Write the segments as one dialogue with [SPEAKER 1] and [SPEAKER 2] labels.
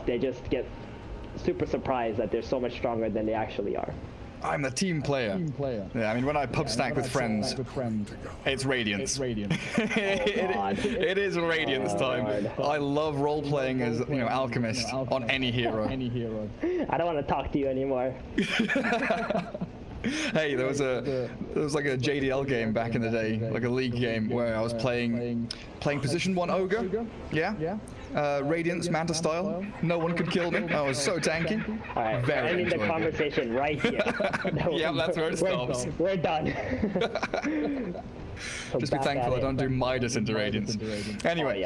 [SPEAKER 1] they just get super surprised that they're so much stronger than they actually are.
[SPEAKER 2] I'm the team player. Yeah, I mean, when I pub stack with friends, it's Radiance. It is Radiance time. I love role playing as, you know, Alchemist on any hero.
[SPEAKER 1] I don't want to talk to you anymore.
[SPEAKER 2] Hey, there was like a JDL game back in the day, like a league game where I was playing position 1 ogre. Yeah. Radiance Manta style. No one could kill me. I was so tanky.
[SPEAKER 1] All right, we're ending the conversation right here.
[SPEAKER 2] Yeah, that's where it stops.
[SPEAKER 1] We're done.
[SPEAKER 2] Just be thankful I don't do Midas into Radiance. Anyway.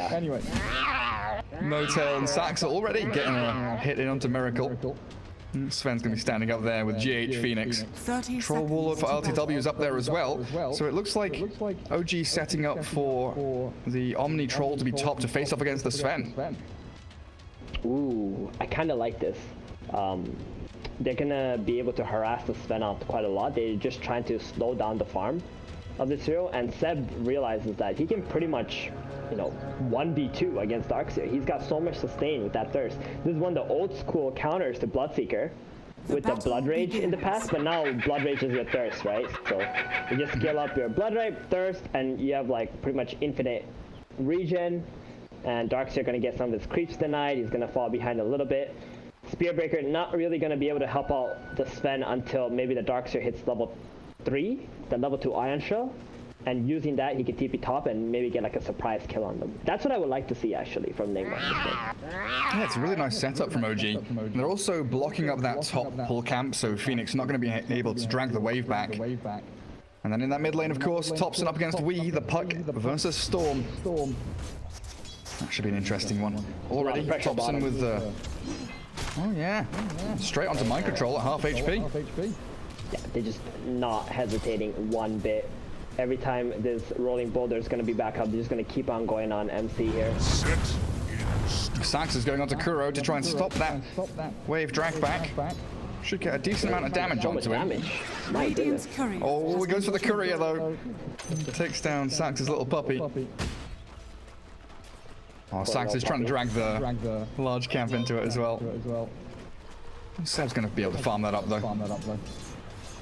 [SPEAKER 2] Motel and Saksa already getting a hit in onto Miracle. Sven's going to be standing up there with GH Phoenix. Troll Warlord for iLTW is up there as well. So it looks like OG setting up for the Omni Troll to be top to face off against the Sven.
[SPEAKER 1] Ooh, I kind of like this. They're going to be able to harass the Sven out quite a lot. They're just trying to slow down the farm of this hero, and Seb realizes that he can pretty much, you know, 1v2 against Darkseer. He's got so much sustain with that thirst. This is one of the old school counters to Bloodseeker with the Blood Rage in the past, but now Blood Rage is your thirst, right? So you just scale up your Blood Rage, thirst, and you have like pretty much infinite regen, and Darkseer gonna get some of his creeps denied. He's gonna fall behind a little bit. Spearbreaker not really gonna be able to help out the Sven until maybe the Darkseer hits level 3, the level 2 Ion Shell, and using that he can TP top and maybe get like a surprise kill on them. That's what I would like to see actually from Nigma.
[SPEAKER 2] Yeah, it's a really nice setup from OG. They're also blocking up that top pull camp, so Phoenix not going to be able to drag the wave back. And then in that mid lane, of course, Topson up against Wee, the Puck versus Storm. That should be an interesting one. Already, Topson with the... Oh yeah, straight onto mind control at half HP.
[SPEAKER 1] Yeah, they're just not hesitating one bit. Every time this rolling boulder is going to be back up, they're just going to keep on going on MC here.
[SPEAKER 2] Saksa is going on to Kuro to try and stop that wave drag back. Should get a decent amount of damage onto him.
[SPEAKER 1] My goodness.
[SPEAKER 2] Oh, he goes for the courier though. Takes down Saksa's little puppy. Oh, Saksa's trying to drag the large camp into it as well. Seb's going to be able to farm that up though.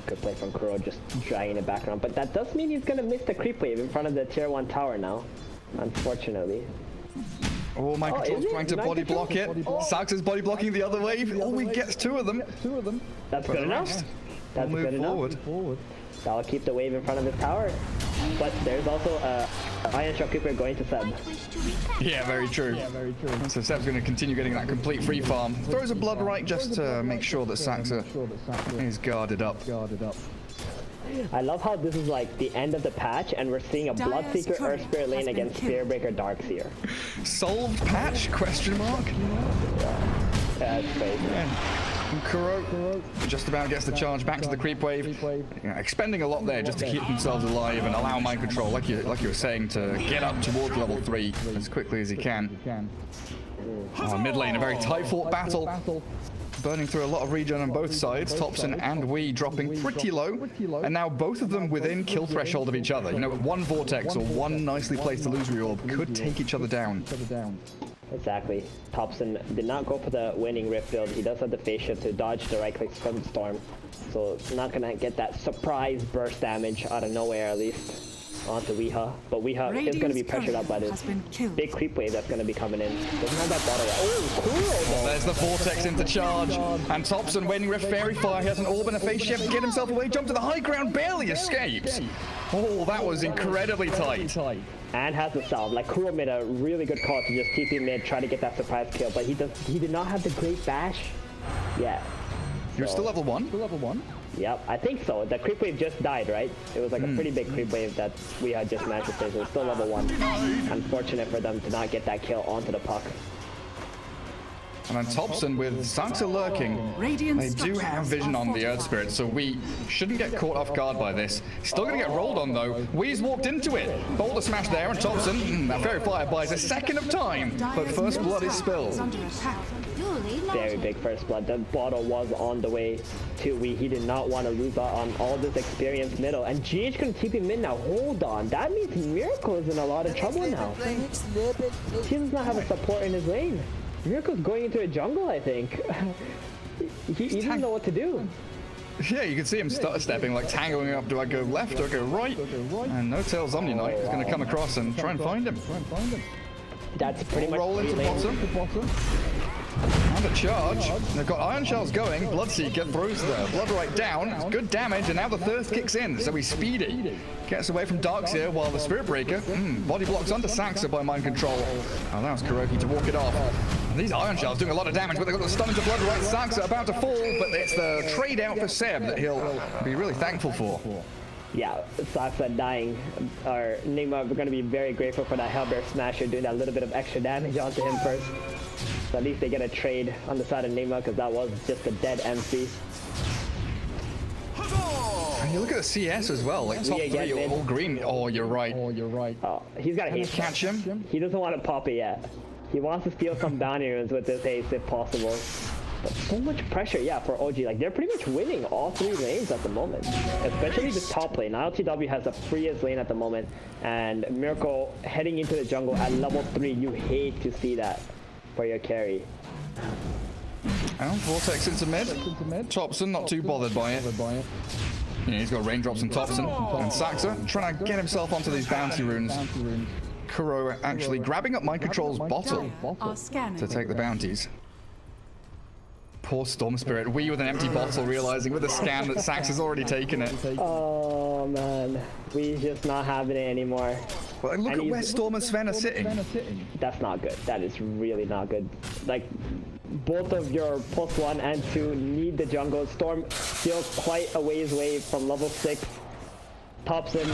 [SPEAKER 1] Good play from Kuro, just dragging it back around. But that does mean he's going to miss the creep wave in front of the tier 1 tower now, unfortunately.
[SPEAKER 2] Oh, my control's trying to body block it. Saksa's body blocking the other wave. Oh, he gets 2 of them.
[SPEAKER 1] That's good enough. That's good enough. That'll keep the wave in front of the tower. But there's also a Iron Shell Creeper going to Seb.
[SPEAKER 2] Yeah, very true. So Seb's going to continue getting that complete free farm. Throws a Blood Right just to make sure that Saksa is guarded up.
[SPEAKER 1] I love how this is like the end of the patch and we're seeing a Bloodseeker Earth Spirit lane against Spearbreaker Darkseer.
[SPEAKER 2] Solved patch? Question mark?
[SPEAKER 1] Yeah, that's crazy.
[SPEAKER 2] And Kuro just about gets the charge back to the creep wave, you know, expending a lot there just to keep themselves alive and allow mind control, like you were saying, to get up towards level 3 as quickly as he can. Oh, mid lane, a very tight fought battle. Burning through a lot of regen on both sides. Topson and Wee dropping pretty low, and now both of them within kill threshold of each other. You know, one vortex or one nicely placed illusory orb could take each other down.
[SPEAKER 1] Exactly. Topson did not go for the winning Rift build. He does have the face shield to dodge the right clicks from the Storm, so not gonna get that surprise burst damage out of nowhere at least onto Weeha. But Weeha is gonna be pressured up by this big creep wave that's gonna be coming in. Doesn't have that bottle yet. Oh, cool!
[SPEAKER 2] There's the vortex into charge, and Topson winning Rift Fairy Fire. He has an orb and a face shift. Get himself away. Jump to the high ground. Barely escapes. Oh, that was incredibly tight.
[SPEAKER 1] And has the salve. Like, Kuro made a really good call to just TP mid, try to get that surprise kill, but he did not have the great bash yet.
[SPEAKER 2] You're still level 1?
[SPEAKER 1] Yep, I think so. The creep wave just died, right? It was like a pretty big creep wave that we had just managed to stay, so it's still level 1. Unfortunate for them to not get that kill onto the puck.
[SPEAKER 2] And then Topson with Saksa lurking. They do have vision on the Earth Spirit, so we shouldn't get caught off guard by this. Still going to get rolled on though. Wee's walked into it. Boulder smash there, and Topson, that Fairy Fire buys a second of time, but first blood is spilled.
[SPEAKER 1] Very big first blood. The bottle was on the way to Wee. He did not want to lose out on all this experience middle. And GH can keep him mid now. Hold on. That means Miracle is in a lot of trouble now. He does not have a support in his lane. Miracle's going into a jungle, I think. he doesn't know what to do.
[SPEAKER 2] Yeah, you can see him stepping, like tangling up. Do I go left or go right? And No Tails Omni Knight is going to come across and try and find him.
[SPEAKER 1] That's pretty much
[SPEAKER 2] roll into bottom. And a charge. They've got Iron Shells going. Bloodseeker throws the Bloodright down. It's good damage, and now the Thirst kicks in. So he's speedy. Gets away from Darkseer while the Spirit Breaker body blocks under Saksa by Mind Control. Allows Kuroky to walk it off. And these Iron Shells doing a lot of damage, but they've got the stun into Bloodright. Saksa about to fall, but it's the trade out for Seb that he'll be really thankful for.
[SPEAKER 1] Yeah, Saksa dying, or Nigma, we're going to be very grateful for that Hellbear Smasher doing that little bit of extra damage onto him first. So at least they get a trade on the side of Nigma, because that was just a dead MC.
[SPEAKER 2] And you look at the CS as well, like top three all green. Oh, you're right.
[SPEAKER 1] Oh, he's got a haste.
[SPEAKER 2] Catch him.
[SPEAKER 1] He doesn't want to pop it yet. He wants to steal some bounty runes with this haste if possible. But so much pressure, yeah, for OG. Like, they're pretty much winning all 3 lanes at the moment. Especially the top lane. iLTW has the freest lane at the moment. And Miracle heading into the jungle at level 3. You hate to see that for your carry.
[SPEAKER 2] And Vortex into mid. Topson not too bothered by it. Yeah, he's got raindrops and Topson. And Saksa trying to get himself onto these bounty runes. Kuro actually grabbing up Mind Control's bottle to take the bounties. Poor Storm Spirit. We with an empty bottle, realizing with a scan that Saksa's already taken it.
[SPEAKER 1] Oh man, we just not having it anymore.
[SPEAKER 2] Well, look at where Storm and Sven are sitting.
[SPEAKER 1] That's not good. That is really not good. Like, both of your +1 and 2 need the jungle. Storm still quite a ways away from level 6. Topson,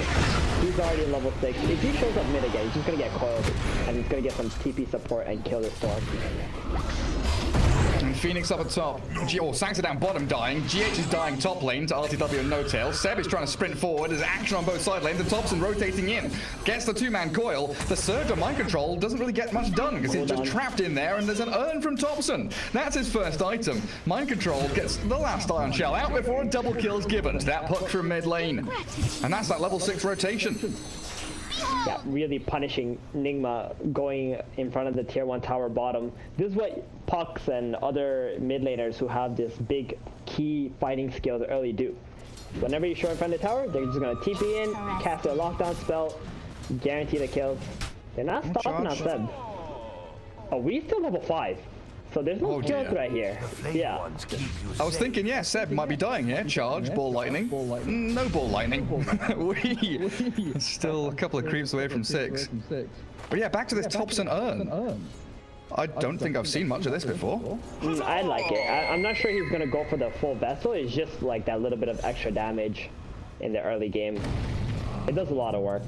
[SPEAKER 1] he's already level 6. If he shows up mid again, he's just gonna get coiled, and he's gonna get some TP support and kill the Storm.
[SPEAKER 2] And Phoenix up at top. Saksa down bottom dying. GH is dying top lane to iLTW and No Tail. Seb is trying to sprint forward. There's action on both side lanes. And Topson rotating in. Gets the 2-man coil. The surge on Mind Control doesn't really get much done because he's just trapped in there, and there's an urn from Topson. That's his first item. Mind Control gets the last Iron Shell out before a double kill is given to that puck from mid lane. And that's that level 6 rotation.
[SPEAKER 1] Yeah, really punishing Nigma going in front of the tier 1 tower bottom. This is what Pucks and other mid laners who have this big key fighting skills early do. Whenever you show in front of the tower, they're just going to TP in, cast their lockdown spell, guarantee the kills. They're not stopping on Seb. Oh, we still level 5. So there's no kill threat here. Yeah.
[SPEAKER 2] I was thinking, yeah, Seb might be dying here. Charge, ball lightning. No ball lightning. Still a couple of creeps away from 6. But yeah, back to this Topson urn. I don't think I've seen much of this before.
[SPEAKER 1] I like it. I'm not sure he's going to go for the full vessel. It's just like that little bit of extra damage in the early game. It does a lot of work.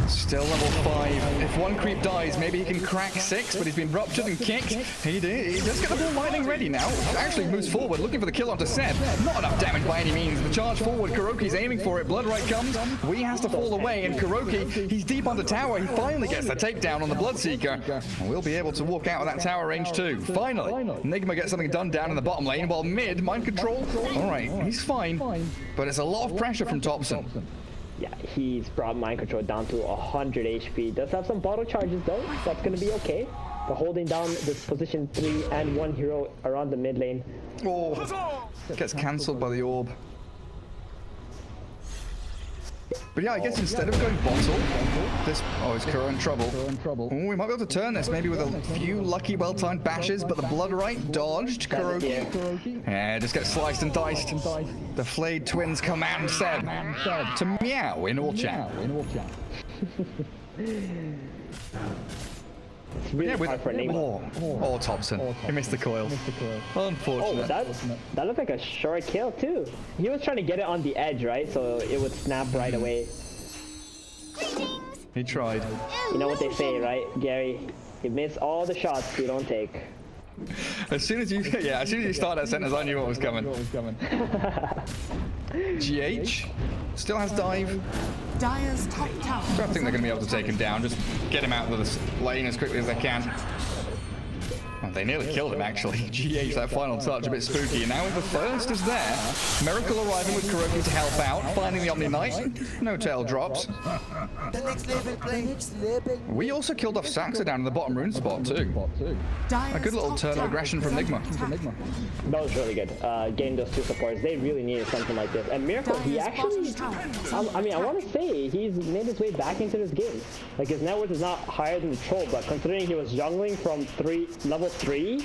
[SPEAKER 2] Still level 5. If one creep dies, maybe he can crack 6, but he's been ruptured and kicked. He does get the ball lightning ready now. Actually moves forward, looking for the kill onto Seb. Not enough damage by any means. The charge forward, Kuroky's aiming for it. Bloodright comes. We has to fall away, and Kuroky, he's deep on the tower. He finally gets the takedown on the Bloodseeker. And we'll be able to walk out of that tower range too. Finally, Nigma gets something done down in the bottom lane, while mid, Mind Control. Alright, he's fine. But it's a lot of pressure from Topson.
[SPEAKER 1] Yeah, he's brought Mind Control down to 100 HP. Does have some bottle charges though. That's going to be okay. But holding down this position 3 and 1 hero around the mid lane.
[SPEAKER 2] Oh, gets cancelled by the orb. But yeah, I guess instead of going bottle, this... Oh, is Kuro in trouble? Ooh, we might be able to turn this, maybe with a few lucky well-timed bashes, but the Bloodright dodged. Kuroky. Yeah, just gets sliced and diced. The Flayed Twins command Seb to meow in all chat.
[SPEAKER 1] It's really hard for Nigma.
[SPEAKER 2] Oh, Topson. He missed the coil. Unfortunate.
[SPEAKER 1] Oh, that looked like a short kill too. He was trying to get it on the edge, right? So it would snap right away.
[SPEAKER 2] He tried.
[SPEAKER 1] You know what they say, right, Gary? You miss all the shots you don't take.
[SPEAKER 2] As soon as you start that sentence, I knew what was coming. GH still has dive.
[SPEAKER 3] Dire's top tower.
[SPEAKER 2] I don't think they're going to be able to take him down. Just get him out of the lane as quickly as they can. Oh, They nearly killed him, actually. GH, that final touch, a bit spooky. And now the first is there. Miracle arriving with Kuroky to help out, finding the Omni Knight. No tail drops. We also killed off Saksa down in the bottom rune spot, too. A good little turn of aggression from Nigma.
[SPEAKER 1] That was really good. Getting those two supports, they really needed something like this. And Miracle, he actually, I mean, I want to say he's made his way back into this game. Like, his net worth is not higher than the troll, but considering he was jungling from level 3,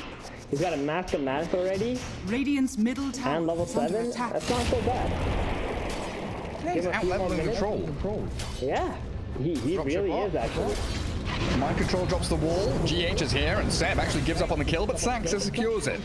[SPEAKER 1] he's got a Mask of Mana already,
[SPEAKER 3] Radiant's middle tower
[SPEAKER 1] and level 7, that's not so bad.
[SPEAKER 2] Yeah, he's out-leveling the troll.
[SPEAKER 1] Yeah, he really is actually.
[SPEAKER 2] Mind control drops the wall. GH is here, and Seb actually gives up on the kill, but Saksa secures it.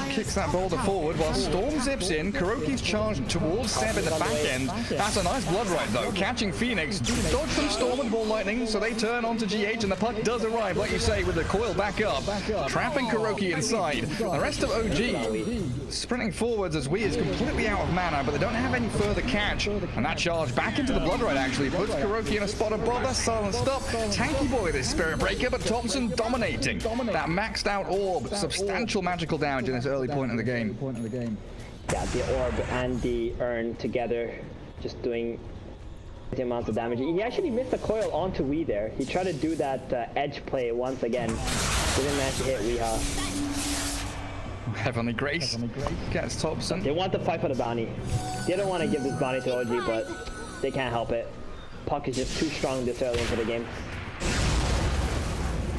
[SPEAKER 2] Kicks that boulder forward while Storm zips in. Kuroky's charged towards Seb in the back end. That's a nice blood right, though. Catching Phoenix. Dodge from Storm and Ball Lightning, so they turn onto GH, and the puck does arrive, like you say, with the coil back up. Trapping Kuroky inside. The rest of OG sprinting forwards as We is completely out of mana, but they don't have any further catch. And that charge back into the blood right, actually, puts Kuroky in a spot above. That's silent stop. Tanky boy, this Spirit Breaker, but Topson dominating. That maxed out orb, substantial magical damage in this early point in the game.
[SPEAKER 1] Yeah, the orb and the urn together, just doing the amounts of damage. He actually missed the coil onto We there. He tried to do that edge play once again. Didn't manage to hit Weeha.
[SPEAKER 2] Heavenly Grace gets Topson.
[SPEAKER 1] They want to fight for the bounty. They don't want to give this bounty to OG, but they can't help it. Puck is just too strong this early into the game.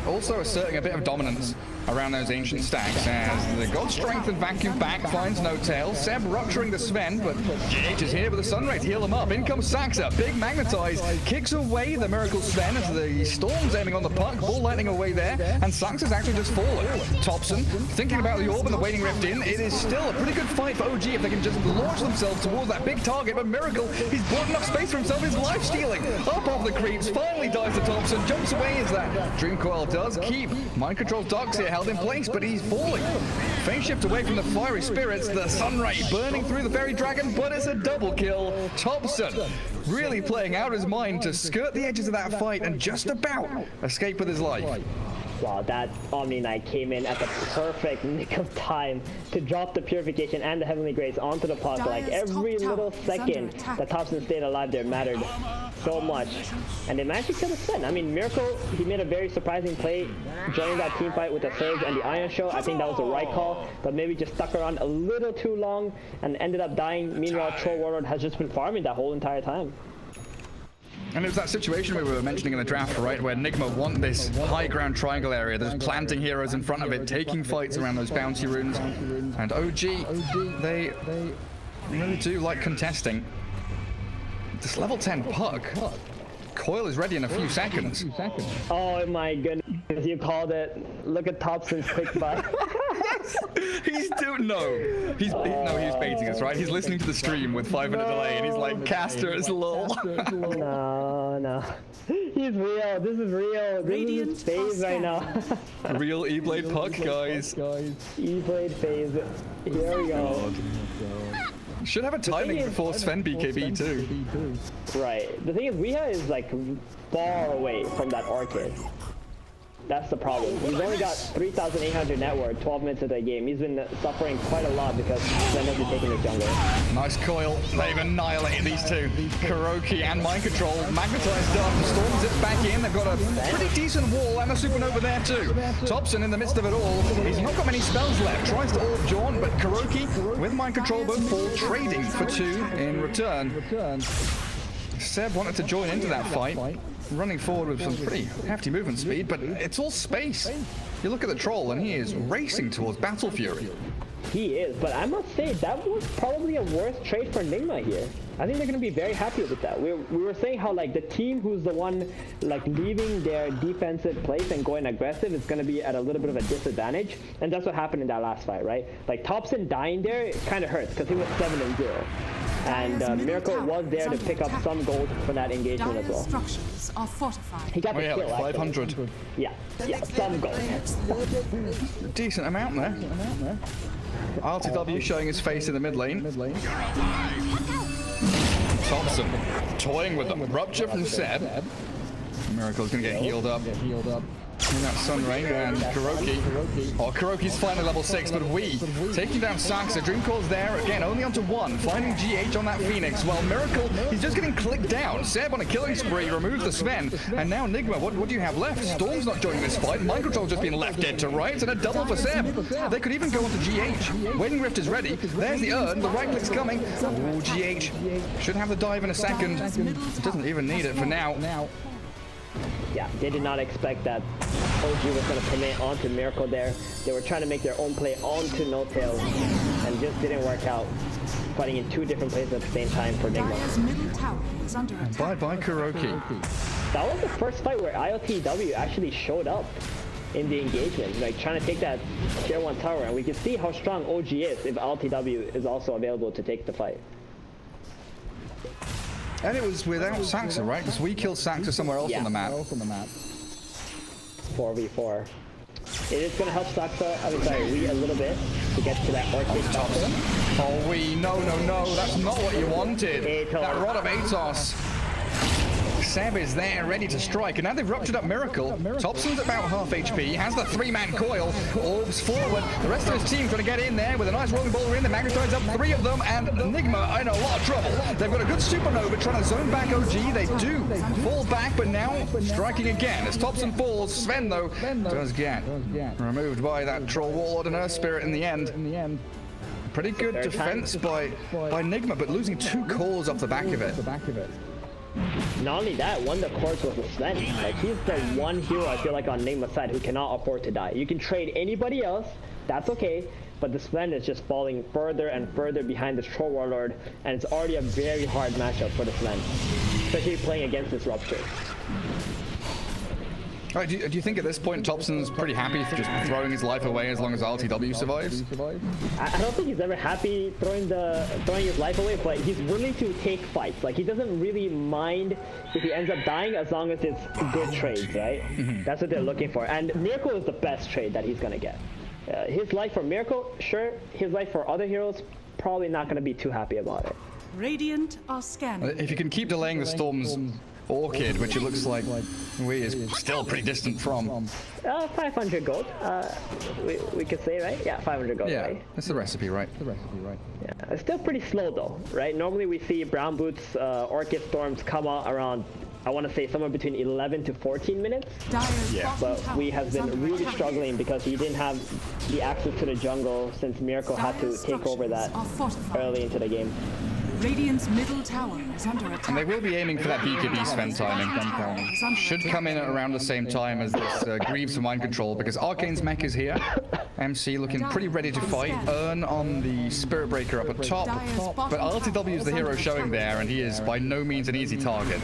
[SPEAKER 2] Also asserting a bit of dominance around those ancient stacks as the God Strength and Vacuum back finds no tail. Seb rupturing the Sven, but GH is here with the Sunray to heal him up. In comes Saksa, big magnetize, kicks away the Miracle Sven as the Storm's aiming on the puck, Ball Lightning away there, and Saksa's actually just fallen. Topson thinking about the orb and the Waiting Rift in. It is still a pretty good fight for OG if they can just launch themselves towards that big target, but Miracle, he's bought enough space for himself, he's life stealing. Up off the creeps, finally dies to Topson, jumps away as that Dream Coil does keep. Mind Control Dogs here held in place, but he's falling. Phase shift away from the fiery spirits, the Sunray burning through the fairy dragon, but it's a double kill. Topson really playing out his mind to skirt the edges of that fight and just about escape with his life.
[SPEAKER 1] Wow, that Omni Knight came in at the perfect nick of time to drop the Purification and the Heavenly Grace onto the puck. Like every little second that Topson stayed alive there mattered so much. And they managed to kill the Sven. I mean, Miracle, he made a very surprising play joining that team fight with the Surge and the Iron Show. I think that was the right call, but maybe just stuck around a little too long and ended up dying. Meanwhile, Troll Warlord has just been farming that whole entire time.
[SPEAKER 2] And it was that situation we were mentioning in the draft, right, where Nigma want this high ground triangle area. There's planting heroes in front of it, taking fights around those bounty runes. And OG, they really do like contesting. This level 10 puck. Coil is ready in a few seconds.
[SPEAKER 1] Oh my goodness, you called it. Look at Topson's quick butt.
[SPEAKER 2] He's he's baiting us, right? He's listening to the stream with 5-minute delay and he's like, casters, lol.
[SPEAKER 1] No. He's real. This is real. This is his phase right now.
[SPEAKER 2] Real E-Blade puck, guys.
[SPEAKER 1] E-Blade phase. Here we go.
[SPEAKER 2] Should have a timing before Sven BKB too.
[SPEAKER 1] Right. The thing is, Weeha is like far away from that Orchid. That's the problem. He's only got 3,800 net worth 12 minutes into the game. He's been suffering quite a lot because Sven has been taking his jungle.
[SPEAKER 2] Nice coil. They've annihilated these two. Kuroky and Mind Control. Magnetized up. Storms it back in. They've got a pretty decent wall and a supernova there too. Topson in the midst of it all. He's not got many spells left. Tries to orb Jaunt, but Kuroky with Mind Control both fall, trading for 2 in return. Seb wanted to join into that fight, running forward with some pretty hefty movement speed, but it's all space. You look at the troll and he is racing towards Battle Fury.
[SPEAKER 1] He is, but I must say that was probably a worse trade for Nigma here. I think they're going to be very happy with that. We were saying how like the team who's the one like leaving their defensive place and going aggressive is going to be at a little bit of a disadvantage, and that's what happened in that last fight, right? Like Topson dying there, it kind of hurts because he was 7-0. And Miracle was there to pick up some gold for that engagement as well.
[SPEAKER 3] Structures are fortified.
[SPEAKER 1] He got the kill,
[SPEAKER 2] like 500.
[SPEAKER 1] Yeah, some gold.
[SPEAKER 2] Decent amount there. iLTW showing his face in the mid lane. Topson toying with them. Rupture from Seb. Miracle's gonna get healed up. And that's Sunray and Kuroky. Oh, Kuroky's finally level 6, but we taking down Saksa. Dreamcall's there again, only onto 1. Finding GH on that Phoenix. While Miracle, he's just getting clicked down. Seb on a killing spree, removes the Sven. And now Nigma, what do you have left? Storm's not joining this fight. Mind Control's just been left dead to right, and a double for Seb. They could even go onto GH. Waiting Rift is ready. There's the urn. The right click's coming. Oh, GH should have the dive in a second. Doesn't even need it for now.
[SPEAKER 1] Yeah, they did not expect that OG was going to commit onto Miracle there. They were trying to make their own play onto No Tails, and just didn't work out. Fighting in 2 different places at the same time for Nigma.
[SPEAKER 2] Bye-bye, Kuroky.
[SPEAKER 1] That was the first fight where iLTW actually showed up in the engagement, like trying to take that tier 1 tower, and we can see how strong OG is if iLTW is also available to take the fight.
[SPEAKER 2] And it was without Saksa, right? Because we killed Saksa somewhere else on the map.
[SPEAKER 1] 4v4. It is going to help Saksa, we a little bit to get to that Orchid Topson.
[SPEAKER 2] Oh, no, that's not what you wanted. That Rod of Atos. Seb is there, ready to strike, and now they've ruptured up Miracle. Topson's about half HP, has the 3-man coil, orbs forward. The rest of his team trying to get in there with a nice rolling ball in. The Magnetide's up 3 of them, and Nigma in a lot of trouble. They've got a good supernova trying to zone back OG. They do fall back, but now striking again. As Topson falls, Sven, though, does get removed by that Troll Warlord and Earth Spirit in the end. Pretty good defense by Nigma, but losing 2 cores off the back of it.
[SPEAKER 1] Not only that, one of the cores was the Sven. Like, he's the one hero I feel like on Nigma's side who cannot afford to die. You can trade anybody else, that's okay, but the Sven is just falling further and further behind this Troll Warlord, and it's already a very hard matchup for the Sven, especially playing against this Rupture.
[SPEAKER 2] Right, do you think at this point Topson's pretty happy for just throwing his life away as long as iLTW survives?
[SPEAKER 1] I don't think he's ever happy throwing his life away, but he's willing to take fights. Like, he doesn't really mind if he ends up dying as long as it's good trades, right? That's what they're looking for. And Miracle is the best trade that he's gonna get. His life for Miracle, sure. His life for other heroes, probably not gonna be too happy about it.
[SPEAKER 3] Radiant are scanning.
[SPEAKER 2] If you can keep delaying the Storm's Orchid, which it looks like we is still pretty distant from.
[SPEAKER 1] 500 gold. We could say, right? Yeah, 500 gold.
[SPEAKER 2] Yeah,
[SPEAKER 1] right?
[SPEAKER 2] that's the recipe, right?
[SPEAKER 1] Yeah, it's still pretty slow though, right? Normally we see Brown Boots Orchid Storms come out around, I want to say somewhere between 11 to 14 minutes.
[SPEAKER 2] Yeah.
[SPEAKER 1] But we have been really struggling because he didn't have the access to the jungle since Miracle had to take over that early into the game.
[SPEAKER 3] Radiant's middle tower is under attack.
[SPEAKER 2] And they will be aiming for that BKB Sven timing. Should come in at around the same time as this Greaves for Mind Control, because Arcane's mech is here. MC looking pretty ready to fight. Urn on the Spirit Breaker up at top. But iLTW is the hero showing there, and he is by no means an easy target.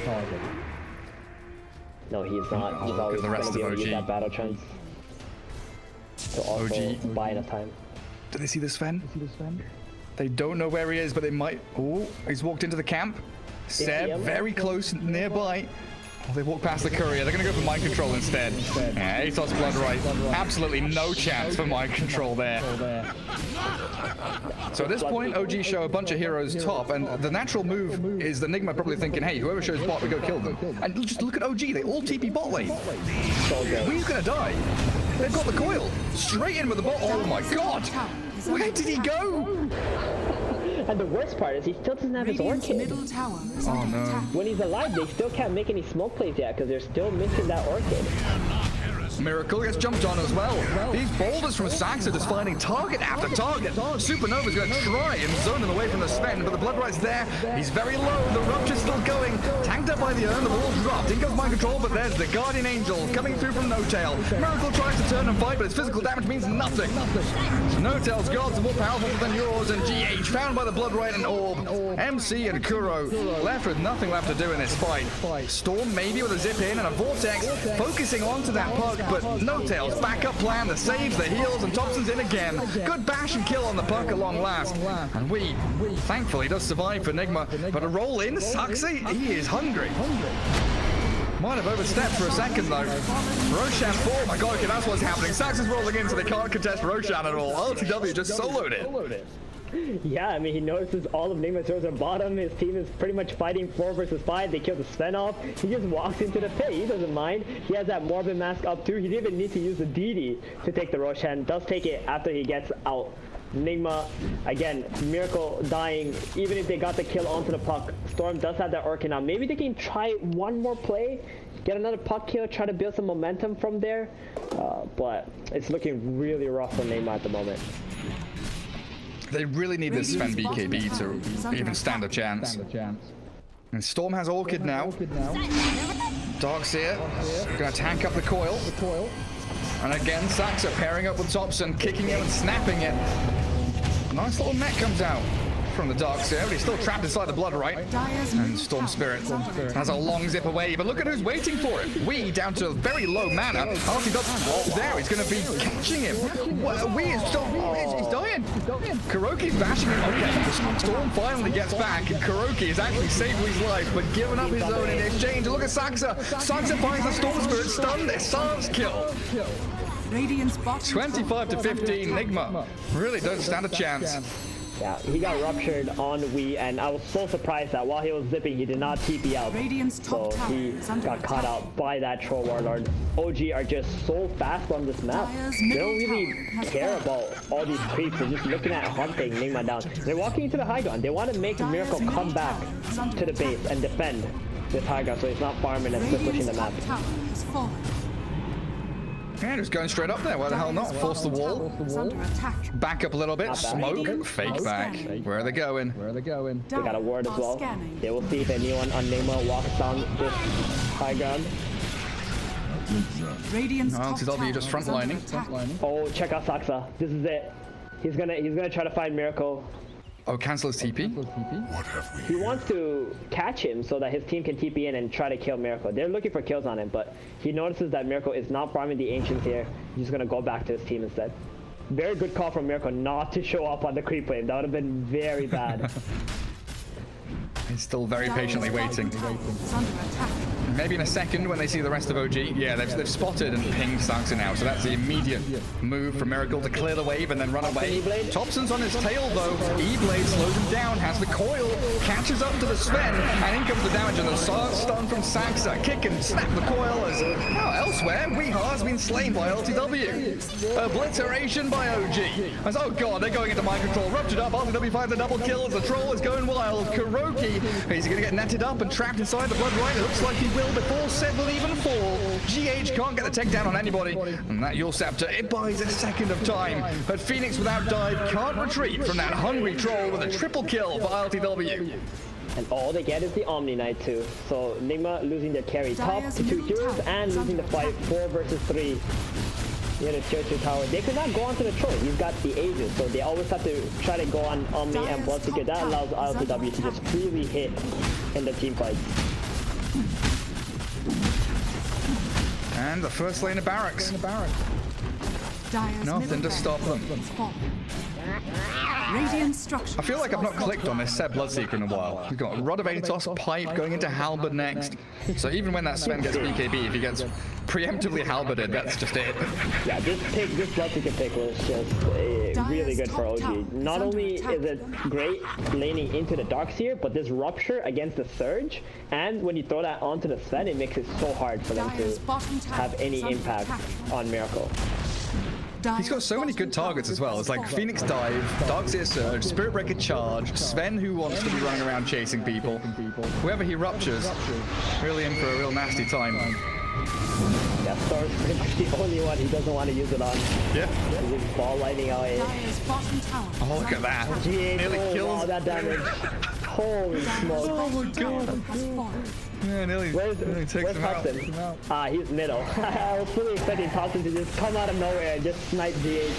[SPEAKER 1] No, he's not. He's always going to be able to use that battle trance to also buy enough time.
[SPEAKER 2] Do they see the Sven? They don't know where he is, but they might. Oh, he's walked into the camp. Seb, very close, nearby. Oh, they walk past the courier. They're going to go for Mind Control instead. Yeah, Atos Blood right. Absolutely no chance for Mind Control there. So at this point, OG show a bunch of heroes top, and the natural move is that Nigma probably thinking, hey, whoever shows bot, we go kill them. And just look at OG. They all TP bot lane. We's going to die. They've got the coil. Straight in with the bot. Oh my god. Where did he go?
[SPEAKER 1] And the worst part is he still doesn't have his Orchid.
[SPEAKER 3] Oh no.
[SPEAKER 1] When he's alive, they still can't make any smoke plays yet because they're still missing that Orchid.
[SPEAKER 2] Miracle gets jumped on as well. These boulders from Saksa just finding target after target. Supernova's going to try and zone him away from the Sven, but the Blood Right's there. He's very low. The Rupture's still going. Tanked up by the urn. The wall's dropped. In goes Mind Control, but there's the Guardian Angel coming through from No Tail. Miracle tries to turn and fight, but his physical damage means nothing. No Tail's gods are more powerful than yours, and GH found by the Blood Right and Orb. MC and Kuro left with nothing left to do in this fight. Storm maybe with a zip in and a Vortex, focusing onto that puck, but No Tail's backup plan, the saves, the heals, and Topson's in again. Good bash and kill on the puck at long last. And we, thankfully, does survive for Nigma, but a roll in, Saksa, he is hungry. Might have overstepped for a second though. Roshan 4, oh my god, okay, that's what's happening. Saksa's rolling in so they can't contest Roshan at all. iLTW just soloed it.
[SPEAKER 1] Yeah, I mean, he notices all of Nigma's heroes are bottom. His team is pretty much fighting 4 versus 5. They kill the Sven off. He just walks into the pit. He doesn't mind. He has that Morbid Mask up too. He didn't even need to use the DD to take the Roshan. Does take it after he gets out. Nigma, again, Miracle dying. Even if they got the kill onto the puck, Storm does have that Orchid now. Maybe they can try one more play, get another puck kill, try to build some momentum from there. But it's looking really rough for Nigma at the moment.
[SPEAKER 2] They really need this Sven BKB to even stand a chance. And Storm has Orchid now. Dark's here. Gonna tank up the coil. And again, Saksa pairing up with Topson, kicking it and snapping it. Nice little net comes out from the Darkseer, but he's still trapped inside the Blood Right. And Storm Spirit has a long zip away, but look at who's waiting for it. We down to very low mana. RTW there, he's going to be catching him. We is still, he's dying. Kuroky's bashing him. Okay, Storm finally gets back, and Kuroky is actually saving his life, but giving up his own in exchange. Look at Saksa. Saksa finds the Storm Spirit, stunned, Sans kill. 25 to 15, Nigma really doesn't stand a chance.
[SPEAKER 1] Yeah, he got ruptured on Wii, and I was so surprised that while he was zipping, he did not TP out. So he got caught out by that Troll Warlord. OG are just so fast on this map. They don't really care about all these creeps. They're just looking at hunting Nigma down. They're walking into the high ground. They want to make Miracle come back to the base and defend this high ground so he's not farming and still pushing the map.
[SPEAKER 2] Yeah, just going straight up there. Why the hell not? Force the wall. Back up a little bit. Smoke. Fake back. Where are they going?
[SPEAKER 1] They got a ward as well. They will see if anyone on Nigma walks down this high ground.
[SPEAKER 2] iLTW just frontlining.
[SPEAKER 1] Oh, check out Saksa. This is it. He's gonna try to find Miracle.
[SPEAKER 2] Oh, cancel his TP?
[SPEAKER 1] He wants to catch him so that his team can TP in and try to kill Miracle. They're looking for kills on him, but he notices that Miracle is not farming the Ancients here. He's just going to go back to his team instead. Very good call from Miracle not to show up on the creep wave. That would have been very bad.
[SPEAKER 2] He's still very patiently waiting. Maybe in a second when they see the rest of OG. Yeah, they've spotted and pinged Saksa now, so that's the immediate move from Miracle to clear the wave and then run away. Topson's on his tail though. E-Blade slows him down, has the coil, catches up to the Sven, and in comes the damage and the stun from Saksa. Kick and snap the coil as elsewhere, Weeha has been slain by iLTW. Obliteration by OG. As, oh god, they're going into mind control. Ruptured up, iLTW finds a double kill as the troll is going wild. Kuroky, he's going to get netted up and trapped inside the Blood Right. It looks like he will before Seb will even fall. GH can't get the takedown on anybody. And that Your Scepter, it buys a second of time. But Phoenix without dive can't retreat from that hungry troll with a triple kill for iLTW.
[SPEAKER 1] And all they get is the Omni Knight too. So Nigma losing their carry top to 2 heroes and losing the fight 4 versus 3. Near the tier 2 tower. They could not go onto the troll. He's got the Aegis, so they always have to try to go on Omni and Bloodseeker. That allows iLTW to just freely hit in the team fights.
[SPEAKER 2] And the first lane of barracks. Nothing to stop them. I feel like I've not clicked on this Seb Bloodseeker in a while. We've got Rod of Atos, Pipe going into Halberd next. So even when that Sven gets BKB, if he gets preemptively halberded, that's just it.
[SPEAKER 1] Yeah, this Bloodseeker pick was just really good for OG. Not only is it great laning into the Darkseer, but this Rupture against the Surge, and when you throw that onto the Sven, it makes it so hard for them to have any impact on Miracle.
[SPEAKER 2] He's got so many good targets as well. It's like Phoenix Dive, Darkseer Surge, Spirit Breaker Charge, Sven who wants to be running around chasing people. Whoever he ruptures, really in for a real nasty time.
[SPEAKER 1] Yeah, Storm's pretty much the only one he doesn't want to use it on.
[SPEAKER 2] Yeah.
[SPEAKER 1] He's ball lightning out here.
[SPEAKER 2] Oh, look at that. Nearly kills.
[SPEAKER 1] Wow, that damage. Holy smoke.
[SPEAKER 2] Oh my god. Yeah, nearly takes him out.
[SPEAKER 1] He's middle. I was fully expecting Topson to just come out of nowhere and just snipe GH.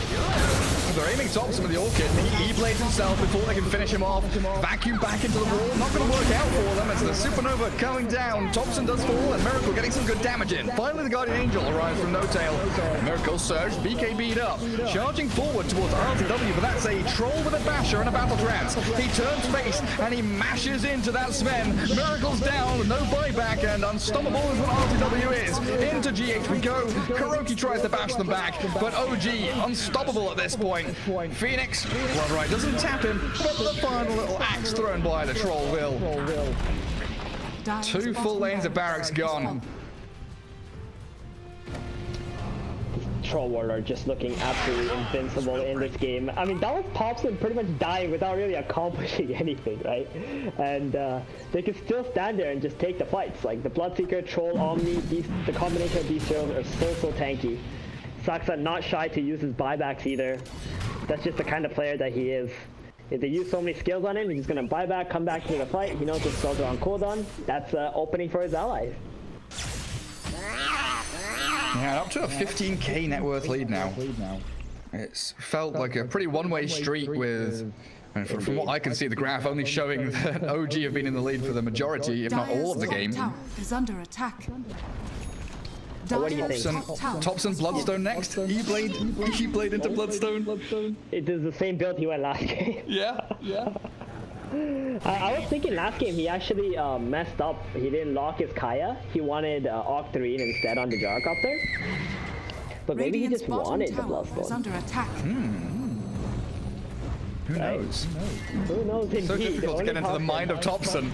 [SPEAKER 2] They're aiming Topson with the Orchid. He E-blades himself before they can finish him off. Vacuum back into the wall. Not going to work out for them as the Supernova coming down. Topson does fall and Miracle getting some good damage in. Finally, the Guardian Angel arrives from No Tail. Miracle Surge, BKB'd up. Charging forward towards iLTW, but that's a troll with a basher and a battle trance. He turns face and he mashes into that Sven. Miracle's down, no buyback, and unstoppable is what iLTW is. Into GH we go. Kuroky tries to bash them back, but OG unstoppable at this point. point. Phoenix, Bloodright doesn't tap him, but the final little axe thrown by the troll will. 2 full lanes of barracks gone.
[SPEAKER 1] Troll Warlord just looking absolutely invincible in this game. I mean, that was Topson pretty much dying without really accomplishing anything, right? And they could still stand there and just take the fights. Like the Bloodseeker, Troll, Omni, the combination of these heroes are so tanky. Saksa not shy to use his buybacks either. That's just the kind of player that he is. If they use so many skills on him, he's just gonna buy back, come back to the fight. He knows his spells are on cooldown. That's opening for his allies.
[SPEAKER 2] Yeah, up to a 15k net worth lead now. It's felt like a pretty one-way street with, and from what I can see, the graph only showing that OG have been in the lead for the majority, if not all of the game.
[SPEAKER 3] Is under attack.
[SPEAKER 1] What do you think?
[SPEAKER 2] Topson Bloodstone next. E-Blade into Bloodstone.
[SPEAKER 1] It is the same build he went last game.
[SPEAKER 2] Yeah.
[SPEAKER 1] I was thinking last game he actually messed up. He didn't lock his Kaya. He wanted Octarine instead on the Gyrocopter. But maybe he just wanted the Bloodstone.
[SPEAKER 3] Under attack.
[SPEAKER 2] Who knows?
[SPEAKER 1] Who knows indeed.
[SPEAKER 2] So difficult to get into the mind of Topson.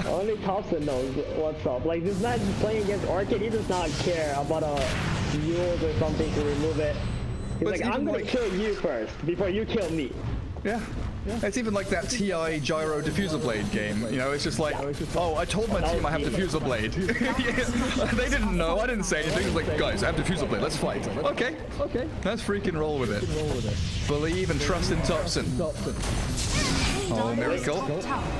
[SPEAKER 1] Only Topson knows what's up. Like this man is playing against Orchid, he does not care about a Mules or something to remove it. He's like, I'm gonna kill you first before you kill me.
[SPEAKER 2] Yeah. It's even like that TI Gyro Diffuser Blade game. You know, it's just like, oh, I told my team I have Diffuser Blade. They didn't know. I didn't say anything. It was like, guys, I have Diffuser Blade. Let's fight. Okay. Let's freaking roll with it. Believe and trust in Topson. Oh, Miracle.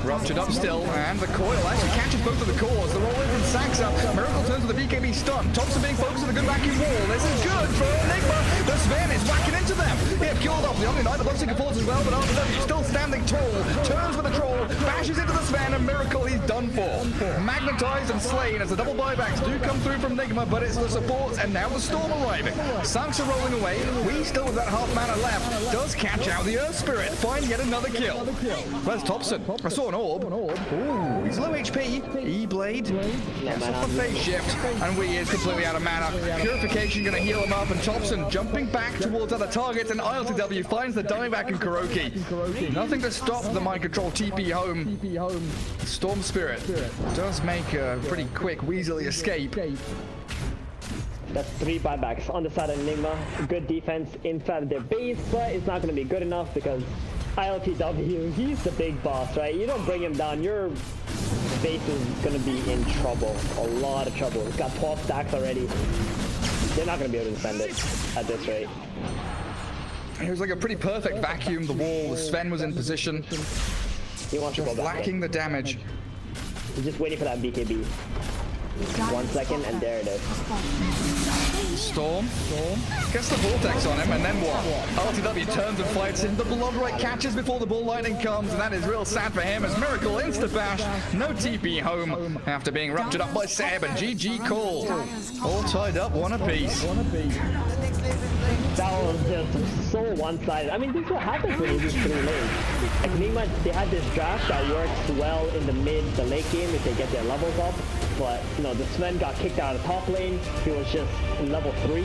[SPEAKER 2] Ruptured up still, and the coil actually catches both of the cores. The roll in from Saksa. Miracle turns with the BKB stun. Topson being focused on a good vacuum wall. This is good for Nigma. The Sven is whacking into them. He had killed off the Omni Knight. The Bloodseeker falls as well, but iLTW still standing tall. Turns with the troll, bashes into the Sven, and Miracle, he's done for. Magnetized and slain as the double buybacks do come through from Nigma, but it's the supports and now the Storm arriving. Saksa rolling away. We still with that half mana left. Does catch out the Earth Spirit. Find yet another kill. Where's Topson? I saw an orb. Ooh, he's low HP. E-Blade. Gets off the phase shift. And we is completely out of mana. Purification gonna heal him up. And Topson jumping back towards other targets. And iLTW finds the dieback in Kuroky. Nothing to stop the mind control TP home. Storm Spirit does make a pretty quick Weaselly escape.
[SPEAKER 1] That's 3 buybacks on the side of Nigma. Good defense inside of their base, but it's not going to be good enough because iLTW, he's the big boss, right? You don't bring him down, your base is going to be in trouble. A lot of trouble. It's got 12 stacks already. They're not going to be able to defend it at this rate.
[SPEAKER 2] It was like a pretty perfect vacuum. The wall, Sven was in position.
[SPEAKER 1] He wants to go back.
[SPEAKER 2] Lacking the damage.
[SPEAKER 1] He's just waiting for that BKB. 1 second, and there it is.
[SPEAKER 2] Storm gets the vortex on him, and then what? iLTW turns and fights him. The Bloodright catches before the Bull Lightning comes, and that is real sad for him as Miracle insta-bash. No TP home after being ruptured up by Seb, and GG called. All tied up, one apiece.
[SPEAKER 1] That was just so one-sided. I mean, this is what happens when you do 3 lanes. Like Nigma, they had this draft that works well in the late game if they get their levels up. But, you know, the Sven got kicked out of the top lane. He was just in level 3.